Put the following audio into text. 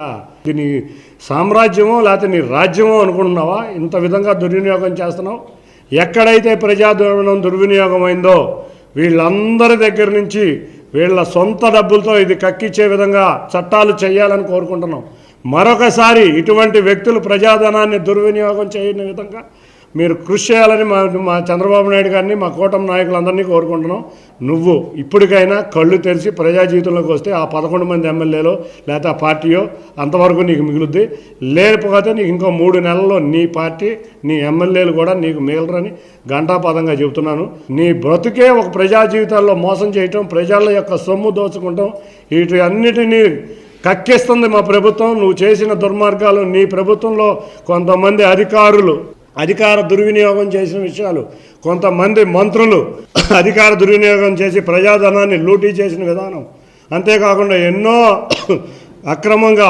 ఇది నీ సామ్రాజ్యమో లేకపోతే నీ రాజ్యమో అనుకుంటున్నావా? ఇంత విధంగా దుర్వినియోగం చేస్తున్నావు. ఎక్కడైతే ప్రజాధనం దుర్వినియోగమైందో వీళ్ళందరి దగ్గర నుంచి వీళ్ళ సొంత డబ్బులతో ఇది కక్కిచ్చే విధంగా చట్టాలు చేయాలని కోరుకుంటున్నాం. మరొకసారి ఇటువంటి వ్యక్తులు ప్రజాధనాన్ని దుర్వినియోగం చేయని విధంగా మీరు కృషి చేయాలని మా చంద్రబాబు నాయుడు గారిని, మా కూటమి నాయకులందరినీ కోరుకుంటున్నాం. నువ్వు ఇప్పటికైనా కళ్ళు తెరిచి ప్రజా జీవితంలోకి వస్తే ఆ 11 మంది ఎమ్మెల్యేలో లేకపోతే ఆ పార్టీయో అంతవరకు నీకు మిగులుద్ది. లేకపోతే నీకు ఇంకో 3 నెలల్లో నీ పార్టీ, నీ ఎమ్మెల్యేలు కూడా నీకు మిగలరని ఘంటాపదంగా చెబుతున్నాను. నీ బ్రతుకే ఒక ప్రజా జీవితాల్లో మోసం చేయటం, ప్రజల యొక్క సొమ్ము దోచుకుంటాం, వీటి అన్నిటినీ కక్కిస్తుంది మా ప్రభుత్వం. నువ్వు చేసిన దుర్మార్గాలు, నీ ప్రభుత్వంలో కొంతమంది అధికార దుర్వినియోగం చేసిన విషయాలు, కొంతమంది మంత్రులు అధికార దుర్వినియోగం చేసి ప్రజాధనాన్ని లూటీ చేసిన విధానం, అంతేకాకుండా ఎన్నో అక్రమంగా